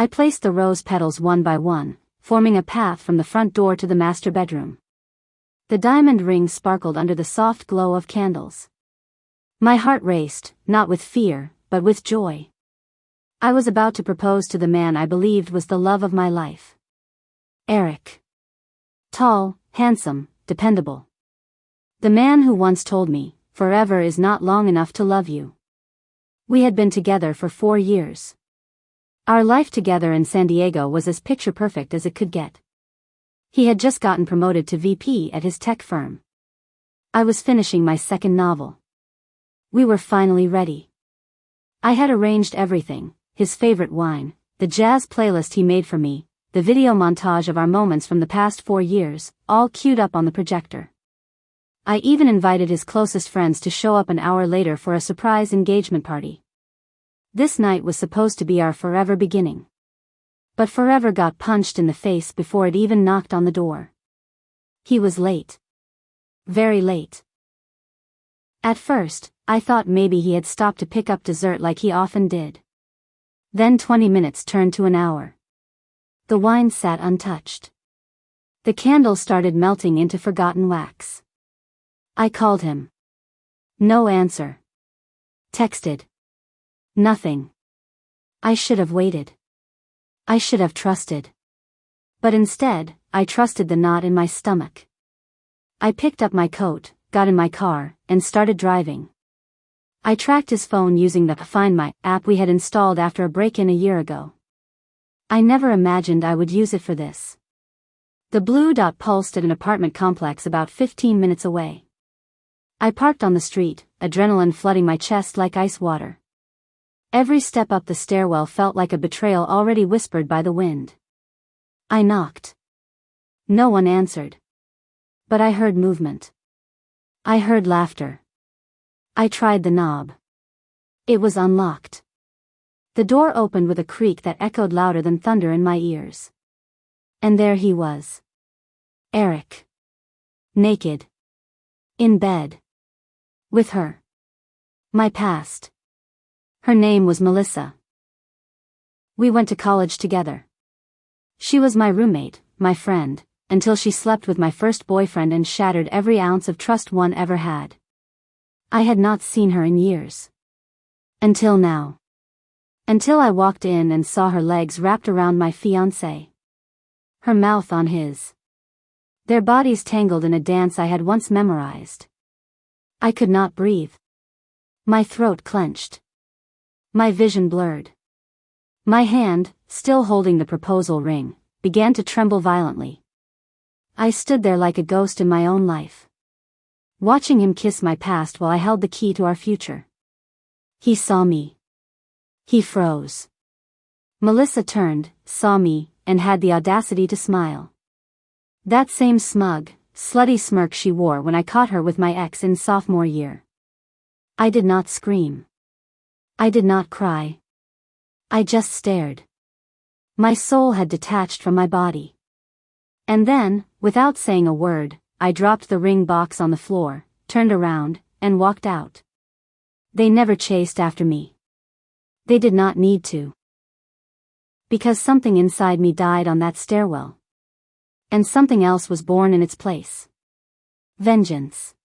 I placed the rose petals one by one, forming a path from the front door to the master bedroom. The diamond ring sparkled under the soft glow of candles. My heart raced, not with fear, but with joy. I was about to propose to the man I believed was the love of my life. Eric. Tall, handsome, dependable. The man who once told me, "Forever is not long enough to love you." We had been together for 4 years. Our life together in San Diego was as picture-perfect as it could get. He had just gotten promoted to VP at his tech firm. I was finishing my second novel. We were finally ready. I had arranged everything, his favorite wine, the jazz playlist he made for me, the video montage of our moments from the past 4 years, all queued up on the projector. I even invited his closest friends to show up an hour later for a surprise engagement party. This night was supposed to be our forever beginning. But forever got punched in the face before it even knocked on the door. He was late. Very late. At first, I thought maybe he had stopped to pick up dessert like he often did. Then 20 minutes turned to an hour. The wine sat untouched. The candles started melting into forgotten wax. I called him. No answer. Texted. Nothing. I should have waited. I should have trusted. But instead, I trusted the knot in my stomach. I picked up my coat, got in my car, and started driving. I tracked his phone using the Find My app we had installed after a break-in a year ago. I never imagined I would use it for this. The blue dot pulsed at an apartment complex about 15 minutes away. I parked on the street, adrenaline flooding my chest like ice water. Every step up the stairwell felt like a betrayal already whispered by the wind. I knocked. No one answered. But I heard movement. I heard laughter. I tried the knob. It was unlocked. The door opened with a creak that echoed louder than thunder in my ears. And there he was. Eric. Naked. In bed. With her. My past. Her name was Melissa. We went to college together. She was my roommate, my friend, until she slept with my first boyfriend and shattered every ounce of trust one ever had. I had not seen her in years. Until now. Until I walked in and saw her legs wrapped around my fiancé. Her mouth on his. Their bodies tangled in a dance I had once memorized. I could not breathe. My throat clenched. My vision blurred. My hand, still holding the proposal ring, began to tremble violently. I stood there like a ghost in my own life. Watching him kiss my past while I held the key to our future. He saw me. He froze. Melissa turned, saw me, and had the audacity to smile. That same smug, slutty smirk she wore when I caught her with my ex in sophomore year. I did not scream. I did not cry. I just stared. My soul had detached from my body. And then, without saying a word, I dropped the ring box on the floor, turned around, and walked out. They never chased after me. They did not need to. Because something inside me died on that stairwell. And something else was born in its place. Vengeance.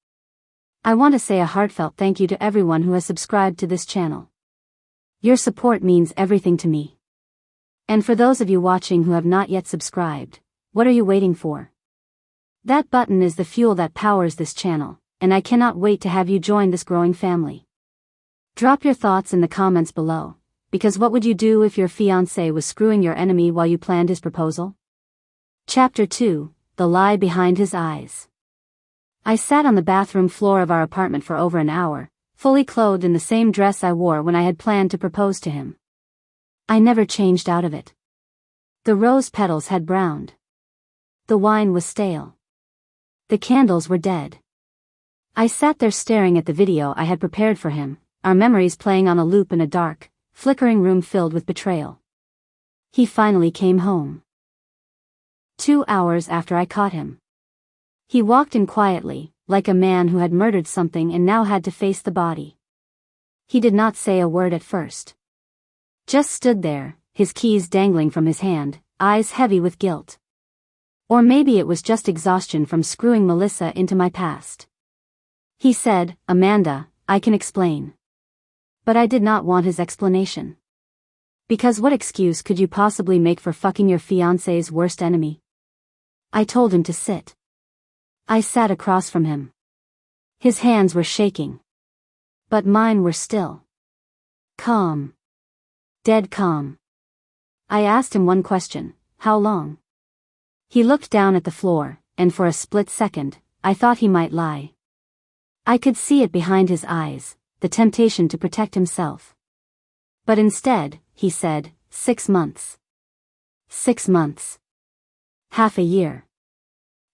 I want to say a heartfelt thank you to everyone who has subscribed to this channel. Your support means everything to me. And for those of you watching who have not yet subscribed, what are you waiting for? That button is the fuel that powers this channel, and I cannot wait to have you join this growing family. Drop your thoughts in the comments below, because what would you do if your fiancé was screwing your enemy while you planned his proposal? Chapter 2, The Lie Behind His Eyes. I sat on the bathroom floor of our apartment for over an hour, fully clothed in the same dress I wore when I had planned to propose to him. I never changed out of it. The rose petals had browned. The wine was stale. The candles were dead. I sat there staring at the video I had prepared for him, our memories playing on a loop in a dark, flickering room filled with betrayal. He finally came home. 2 hours after I caught him. He walked in quietly, like a man who had murdered something and now had to face the body. He did not say a word at first. Just stood there, his keys dangling from his hand, eyes heavy with guilt. Or maybe it was just exhaustion from screwing Melissa into my past. He said, "Amanda, I can explain." But I did not want his explanation. Because what excuse could you possibly make for fucking your fiancé's worst enemy? I told him to sit. I sat across from him. His hands were shaking. But mine were still. Calm. Dead calm. I asked him one question: how long? He looked down at the floor, and for a split second, I thought he might lie. I could see it behind his eyes, the temptation to protect himself. But instead, he said, 6 months. 6 months. Half a year.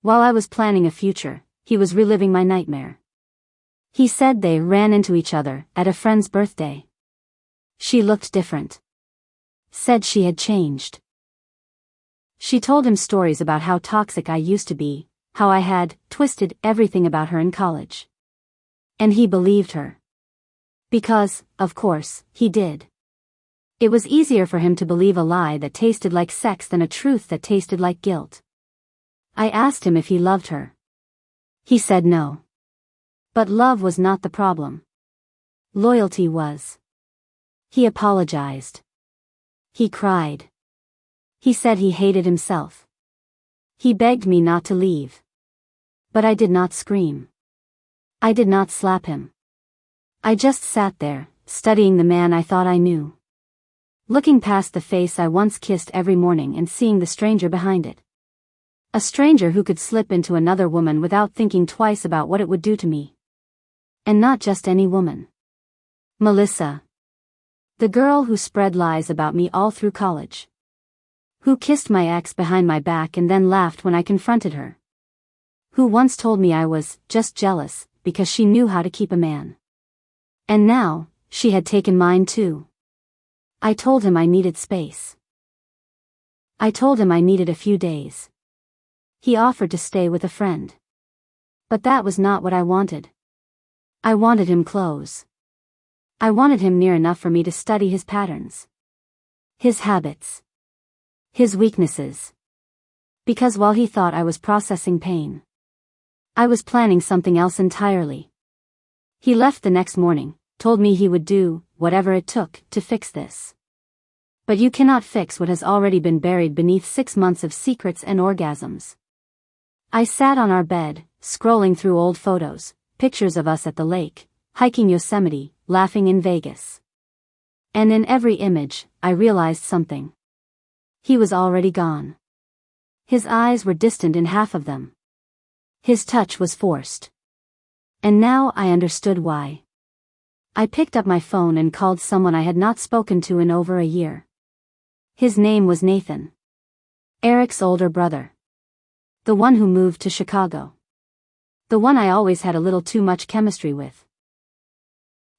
While I was planning a future, he was reliving my nightmare. He said they ran into each other at a friend's birthday. She looked different. Said she had changed. She told him stories about how toxic I used to be, how I had twisted everything about her in college. And he believed her. Because, of course, he did. It was easier for him to believe a lie that tasted like sex than a truth that tasted like guilt. I asked him if he loved her. He said no. But love was not the problem. Loyalty was. He apologized. He cried. He said he hated himself. He begged me not to leave. But I did not scream. I did not slap him. I just sat there, studying the man I thought I knew. Looking past the face I once kissed every morning and seeing the stranger behind it. A stranger who could slip into another woman without thinking twice about what it would do to me. And not just any woman. Melissa. The girl who spread lies about me all through college. Who kissed my ex behind my back and then laughed when I confronted her. Who once told me I was just jealous because she knew how to keep a man. And now, she had taken mine too. I told him I needed space. I told him I needed a few days. He offered to stay with a friend. But that was not what I wanted. I wanted him close. I wanted him near enough for me to study his patterns. His habits. His weaknesses. Because while he thought I was processing pain, I was planning something else entirely. He left the next morning, told me he would do whatever it took to fix this. But you cannot fix what has already been buried beneath 6 months of secrets and orgasms. I sat on our bed, scrolling through old photos, pictures of us at the lake, hiking Yosemite, laughing in Vegas. And in every image, I realized something. He was already gone. His eyes were distant in half of them. His touch was forced. And now I understood why. I picked up my phone and called someone I had not spoken to in over a year. His name was Nathan. Eric's older brother. The one who moved to Chicago. The one I always had a little too much chemistry with.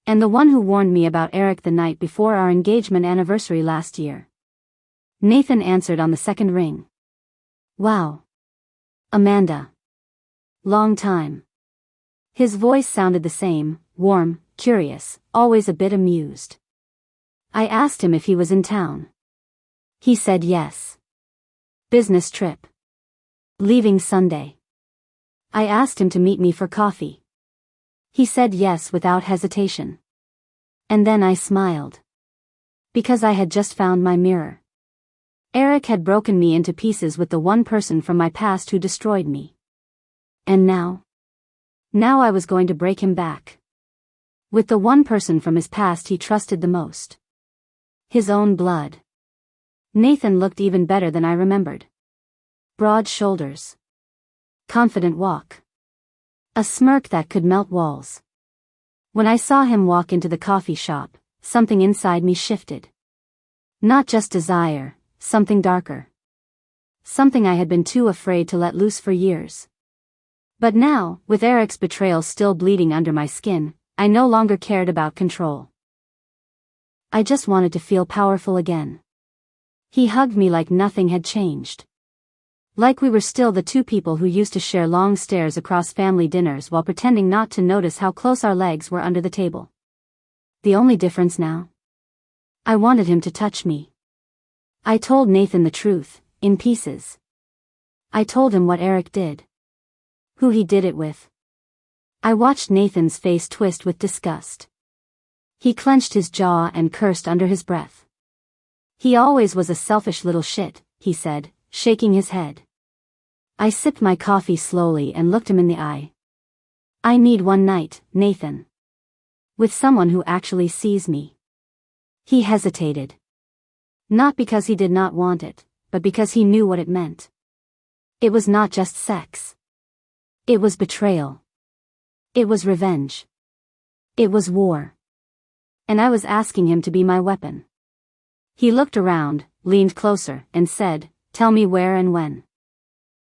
And the one who warned me about Eric the night before our engagement anniversary last year. Nathan answered on the second ring. Wow. Amanda. Long time. His voice sounded the same, warm, curious, always a bit amused. I asked him if he was in town. He said yes. Business trip. Leaving Sunday. I asked him to meet me for coffee. He said yes without hesitation. And then I smiled. Because I had just found my mirror. Eric had broken me into pieces with the one person from my past who destroyed me. And now? Now I was going to break him back. With the one person from his past he trusted the most. His own blood. Nathan looked even better than I remembered. Broad shoulders. Confident walk. A smirk that could melt walls. When I saw him walk into the coffee shop, something inside me shifted. Not just desire, something darker. Something I had been too afraid to let loose for years. But now, with Eric's betrayal still bleeding under my skin, I no longer cared about control. I just wanted to feel powerful again. He hugged me like nothing had changed. Like we were still the two people who used to share long stares across family dinners while pretending not to notice how close our legs were under the table. The only difference now? I wanted him to touch me. I told Nathan the truth, in pieces. I told him what Eric did. Who he did it with. I watched Nathan's face twist with disgust. He clenched his jaw and cursed under his breath. He always was a selfish little shit, he said, shaking his head. I sipped my coffee slowly and looked him in the eye. I need one night, Nathan. With someone who actually sees me. He hesitated. Not because he did not want it, but because he knew what it meant. It was not just sex. It was betrayal. It was revenge. It was war. And I was asking him to be my weapon. He looked around, leaned closer, and said, "Tell me where and when."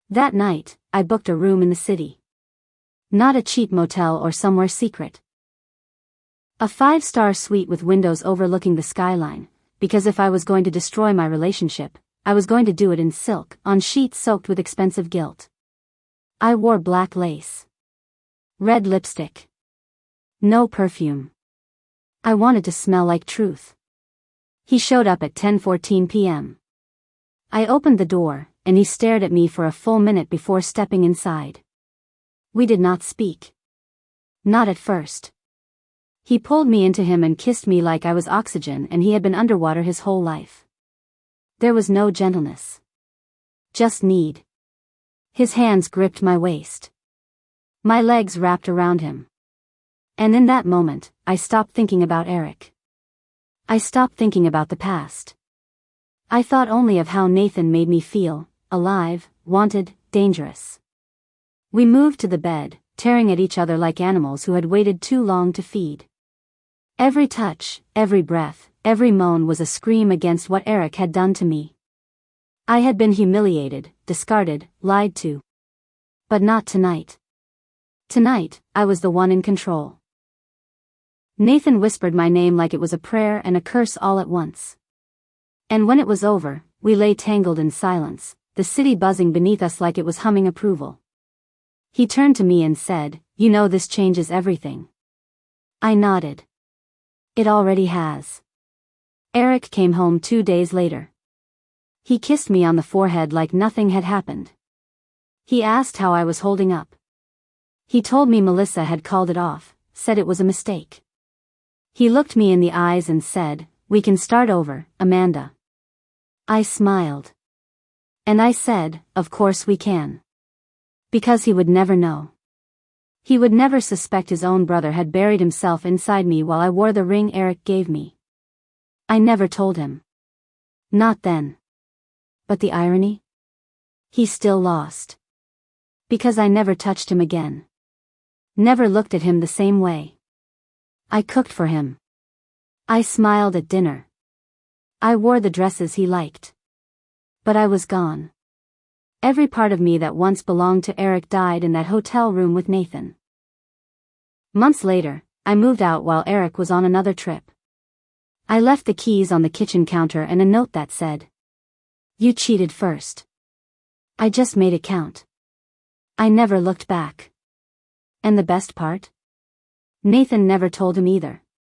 That night, I booked a room in the city. Not a cheap motel or somewhere secret. A 5-star suite with windows overlooking the skyline, because if I was going to destroy my relationship, I was going to do it in silk, on sheets soaked with expensive gilt. I wore black lace. Red lipstick. No perfume. I wanted to smell like truth. He showed up at 10:14 p.m. I opened the door, and he stared at me for a full minute before stepping inside. We did not speak. Not at first. He pulled me into him and kissed me like I was oxygen and he had been underwater his whole life. There was no gentleness. Just need. His hands gripped my waist. My legs wrapped around him. And in that moment, I stopped thinking about Eric. I stopped thinking about the past. I thought only of how Nathan made me feel, alive, wanted, dangerous. We moved to the bed, tearing at each other like animals who had waited too long to feed. Every touch, every breath, every moan was a scream against what Eric had done to me. I had been humiliated, discarded, lied to. But not tonight. Tonight, I was the one in control. Nathan whispered my name like it was a prayer and a curse all at once. And when it was over, we lay tangled in silence, the city buzzing beneath us like it was humming approval. He turned to me and said, "You know this changes everything." I nodded. It already has. Eric came home 2 days later. He kissed me on the forehead like nothing had happened. He asked how I was holding up. He told me Melissa had called it off, said it was a mistake. He looked me in the eyes and said, "We can start over, Amanda." I smiled. And I said, "Of course we can." Because he would never know. He would never suspect his own brother had buried himself inside me while I wore the ring Eric gave me. I never told him. Not then. But the irony? He still lost. Because I never touched him again. Never looked at him the same way. I cooked for him. I smiled at dinner. I wore the dresses he liked. But I was gone. Every part of me that once belonged to Eric died in that hotel room with Nathan. Months later, I moved out while Eric was on another trip. I left the keys on the kitchen counter and a note that said, "You cheated first." I just made it count. I never looked back. And the best part? Nathan never told him either.